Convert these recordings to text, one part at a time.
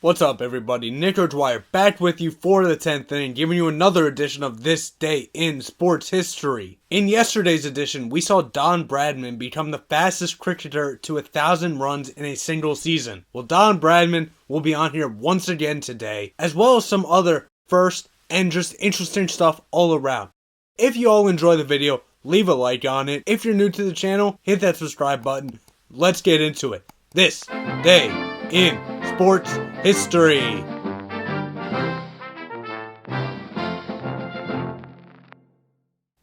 What's up, everybody? Nick O'Dwyer back with you for the 10th inning, giving you another edition of This Day in Sports History. In yesterday's edition, we saw Don Bradman become the fastest cricketer to 1,000 runs in a single season. Well, Don Bradman will be on here once again today, as well as some other first and just interesting stuff all around. If you all enjoy the video, leave a like on it. If you're new to the channel, hit that subscribe button. Let's get into it. This Day in Sports History.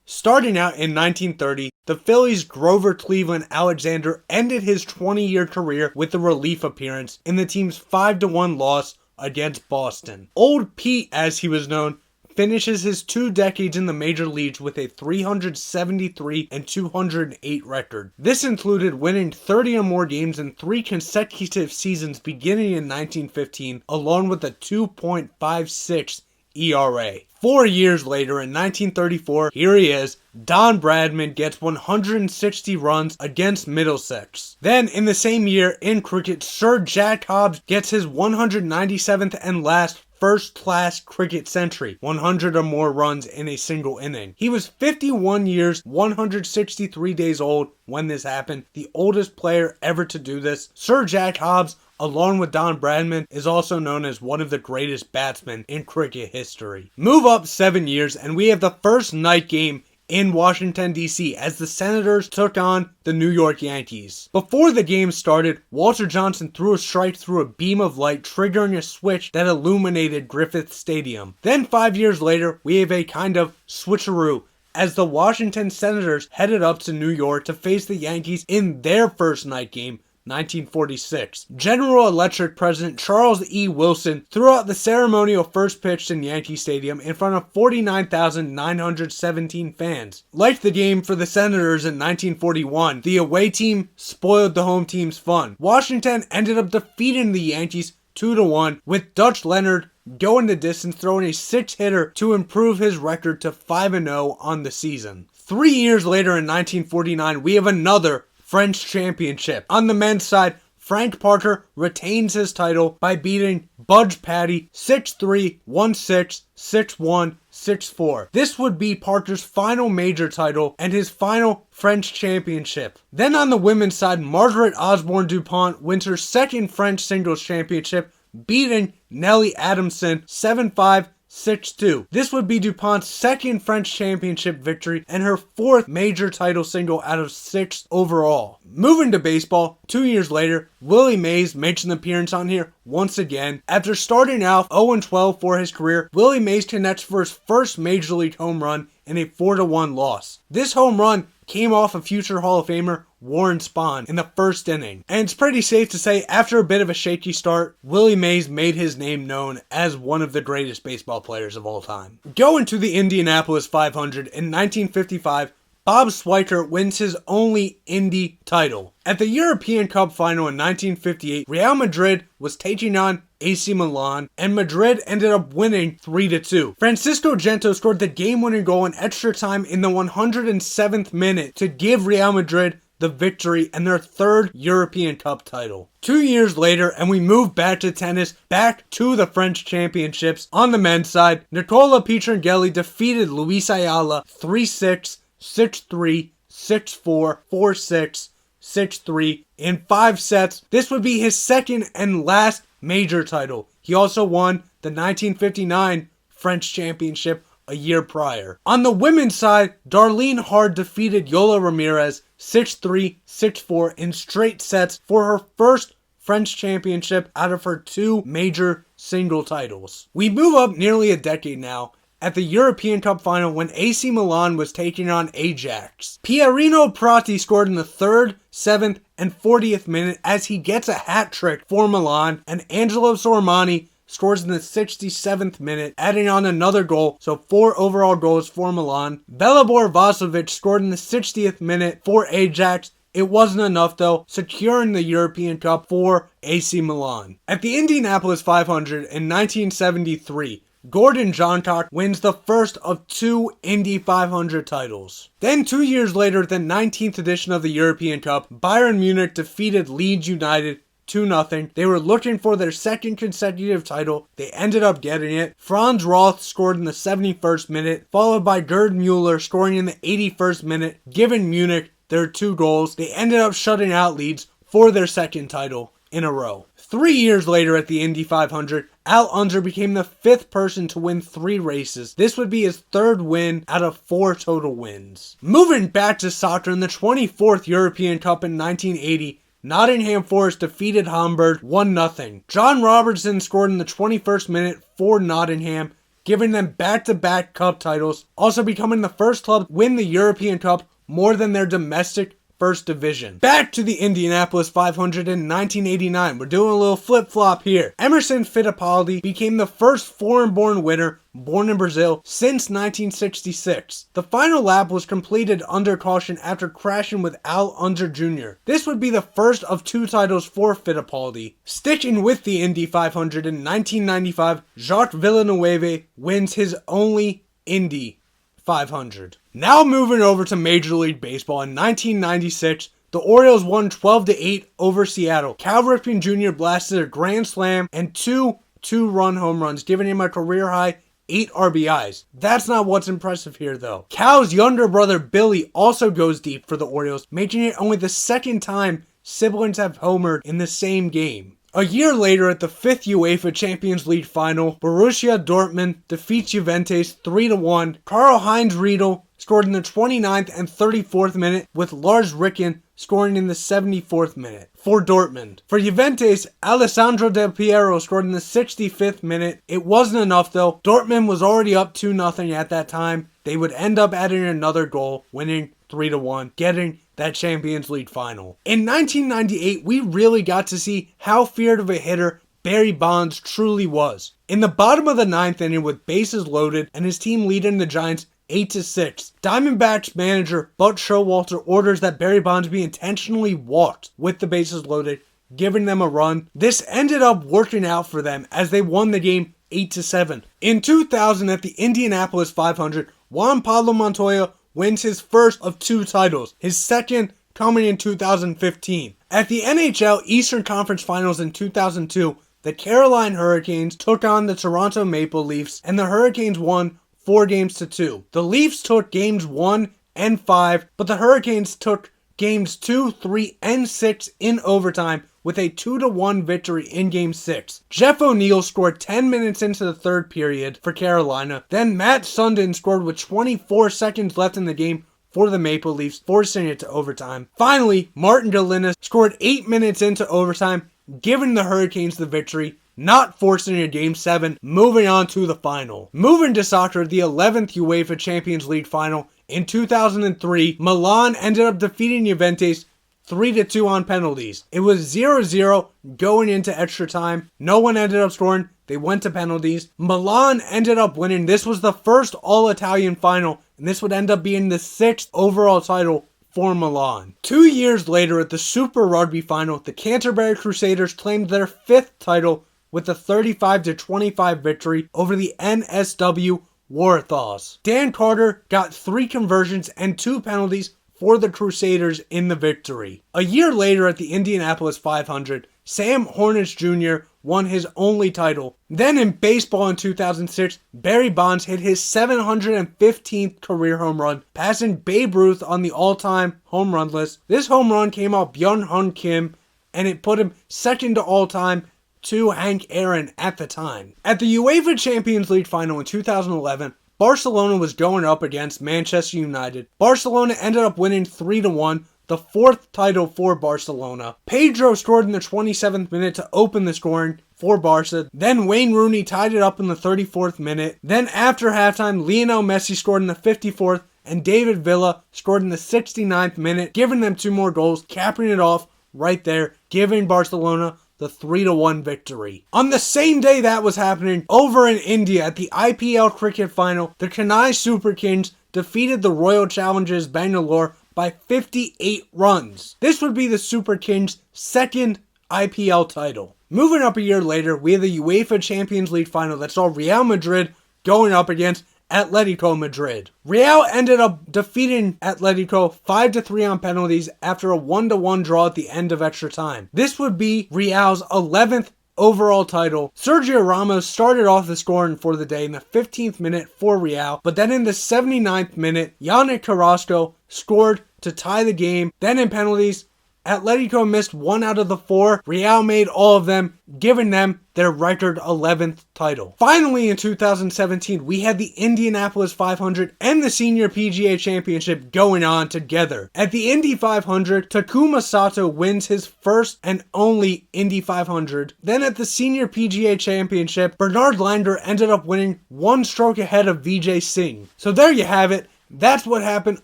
Starting out in 1930, the Phillies' Grover Cleveland Alexander ended his 20-year career with a relief appearance in the team's 5-1 loss against Boston. Old Pete, as he was known, finishes his 2 decades in the major leagues with a 373 and 208 record. This included winning 30 or more games in 3 consecutive seasons beginning in 1915, along with a 2.56 ERA. 4 years later, in 1934, here he is, Don Bradman gets 160 runs against Middlesex. Then, in the same year, in cricket, Sir Jack Hobbs gets his 197th and last first-class cricket century, 100 or more runs in a single inning. He was 51 years, 163 days old when this happened, the oldest player ever to do this. Sir Jack Hobbs, along with Don Bradman, is also known as one of the greatest batsmen in cricket history. Move up 7 years, and we have the first night game in Washington, D.C. as the Senators took on the New York Yankees. Before the game started, Walter Johnson threw a strike through a beam of light, triggering a switch that illuminated Griffith Stadium. Then 5 years later, we have a kind of switcheroo as the Washington Senators headed up to New York to face the Yankees in their first night game, 1946. General Electric President Charles E. Wilson threw out the ceremonial first pitch in Yankee Stadium in front of 49,917 fans. Like the game for the Senators in 1941, the away team spoiled the home team's fun. Washington ended up defeating the Yankees 2-1, with Dutch Leonard going the distance, throwing a 6-hitter to improve his record to 5-0 on the season. 3 years later in 1949, we have another French championship. On the men's side, Frank Parker retains his title by beating Budge Patty 6-3, 1-6, 6-1, 6-4. This would be Parker's final major title and his final French championship. Then on the women's side, Margaret Osborne DuPont wins her second French singles championship, beating Nellie Adamson 7-5, 6-2. This would be DuPont's second French championship victory and her 4th major title single out of 6 overall. Moving to baseball, 2 years later, Willie Mays makes an appearance on here once again. After starting out 0-12 for his career, Willie Mays connects for his first major league home run in a 4-1 loss. This home run came off of future Hall of Famer Warren Spahn in the first inning. And it's pretty safe to say, after a bit of a shaky start, Willie Mays made his name known as one of the greatest baseball players of all time. Going to the Indianapolis 500 in 1955, Bob Swiker wins his only Indy title. At the European Cup final in 1958, Real Madrid was taking on AC Milan, and Madrid ended up winning 3-2. Francisco Gento scored the game-winning goal in extra time in the 107th minute to give Real Madrid the victory and their 3rd European Cup title. 2 years later, and we move back to tennis, back to the French championships. On the men's side, Nicola Pietrangeli defeated Luis Ayala 3-6, 6-3, 6-4, 4-6, 6-3 in 5 sets. This would be his second and last major title. He also won the 1959 French Championship a year prior. On the women's side, Darlene Hard defeated Yola Ramirez 6-3, 6-4 in straight sets for her first French championship out of her 2 major single titles. We move up nearly a decade now at the European Cup final when AC Milan was taking on Ajax. Pierino Prati scored in the 3rd, 7th, and 40th minute as he gets a hat trick for Milan, and Angelo Sormani scores in the 67th minute, adding on another goal, so 4 overall goals for Milan. Velibor Vasovic scored in the 60th minute for Ajax. It wasn't enough though, securing the European Cup for AC Milan. At the Indianapolis 500 in 1973, Gordon Johncock wins the first of 2 Indy 500 titles. Then 2 years later, the 19th edition of the European Cup, Bayern Munich defeated Leeds United 2-0. They were looking for their second consecutive title. They ended up getting it. Franz Roth scored in the 71st minute, followed by Gerd Mueller scoring in the 81st minute, giving Munich their 2 goals. They ended up shutting out Leeds for their second title in a row. 3 years later at the Indy 500, Al Unser became the 5th person to win 3 races. This would be his 3rd win out of 4 total wins. Moving back to soccer, in the 24th European Cup in 1980, Nottingham Forest defeated Hamburg 1-0. John Robertson scored in the 21st minute for Nottingham, giving them back-to-back cup titles, also becoming the first club to win the European Cup more than their domestic first division. Back to the Indianapolis 500 in 1989. We're doing a little flip-flop here. Emerson Fittipaldi became the first foreign-born winner born in Brazil since 1966. The final lap was completed under caution after crashing with Al Unser Jr. This would be the first of 2 titles for Fittipaldi. Sticking with the Indy 500 in 1995, Jacques Villeneuve wins his only Indy 500. Now moving over to Major League Baseball in 1996, the Orioles won 12-8 over Seattle. Cal Ripken Jr. blasted a grand slam and 2 2-run home runs, giving him a career-high 8 RBIs. That's not what's impressive here, though. Cal's younger brother Billy also goes deep for the Orioles, making it only the 2nd time siblings have homered in the same game. A year later at the 5th UEFA Champions League final, Borussia Dortmund defeats Juventus 3-1. Karl-Heinz Riedel scored in the 29th and 34th minute, with Lars Ricken scoring in the 74th minute for Dortmund. For Juventus, Alessandro Del Piero scored in the 65th minute. It wasn't enough though. Dortmund was already up 2-0 at that time. They would end up adding another goal, winning 3-1, getting that Champions League final. In 1998, we really got to see how feared of a hitter Barry Bonds truly was. In the bottom of the 9th inning with bases loaded and his team leading the Giants 8-6, Diamondbacks manager Butch Showalter orders that Barry Bonds be intentionally walked with the bases loaded, giving them a run. This ended up working out for them as they won the game 8-7. In 2000 at the Indianapolis 500, Juan Pablo Montoya wins his first of 2 titles, his second coming in 2015. At the NHL Eastern Conference Finals in 2002, the Carolina Hurricanes took on the Toronto Maple Leafs, and the Hurricanes won 4-2. The Leafs took games 1 and 5, but the Hurricanes took games 2, 3, and 6 in overtime with a 2-1 victory in Game 6. Jeff O'Neill scored 10 minutes into the 3rd period for Carolina. Then Matt Sundin scored with 24 seconds left in the game for the Maple Leafs, forcing it to overtime. Finally, Martin Delina scored 8 minutes into overtime, giving the Hurricanes the victory, not forcing a Game 7, moving on to the final. Moving to soccer, the 11th UEFA Champions League final in 2003, Milan ended up defeating Juventus 3-2 on penalties. It was 0-0 going into extra time. No one ended up scoring. They went to penalties. Milan ended up winning. This was the first all-Italian final, and this would end up being the 6th overall title for Milan. 2 years later at the Super Rugby final, the Canterbury Crusaders claimed their 5th title with a 35-25 victory over the NSW Waratahs. Dan Carter got 3 conversions and 2 penalties for the Crusaders in the victory. A year later at the Indianapolis 500, Sam Hornich Jr. won his only title. Then in baseball in 2006, Barry Bonds hit his 715th career home run, passing Babe Ruth on the all-time home run list. This home run came off Byung-Hun Kim, and it put him second to all-time to Hank Aaron at the time. At the UEFA Champions League final in 2011, Barcelona was going up against Manchester United. Barcelona ended up winning 3-1, the 4th title for Barcelona. Pedro scored in the 27th minute to open the scoring for Barca. Then Wayne Rooney tied it up in the 34th minute. Then after halftime, Lionel Messi scored in the 54th, and David Villa scored in the 69th minute, giving them 2 more goals, capping it off right there, giving Barcelona the 3-1 victory. On the same day that was happening, over in India at the IPL cricket final, the Chennai Super Kings defeated the Royal Challengers Bangalore by 58 runs. This would be the Super Kings' 2nd IPL title. Moving up a year later, we have the UEFA Champions League final that saw Real Madrid going up against Atletico Madrid. Real ended up defeating Atletico 5-3 on penalties after a 1-1 draw at the end of extra time. This would be Real's 11th overall title. Sergio Ramos started off the scoring for the day in the 15th minute for Real, but then in the 79th minute, Yannick Carrasco scored to tie the game. Then in penalties, Atletico missed 1 out of the 4. Real made all of them, giving them their record 11th title. Finally, in 2017, we had the Indianapolis 500 and the Senior PGA Championship going on together. At the Indy 500, Takuma Sato wins his first and only Indy 500. Then at the Senior PGA Championship, Bernard Langer ended up winning 1 stroke ahead of Vijay Singh. So there you have it. That's what happened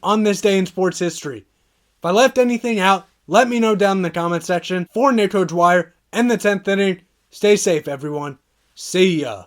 on this day in sports history. If I left anything out, let me know down in the comment section. For Nico Dwyer and the 10th inning, stay safe everyone. See ya.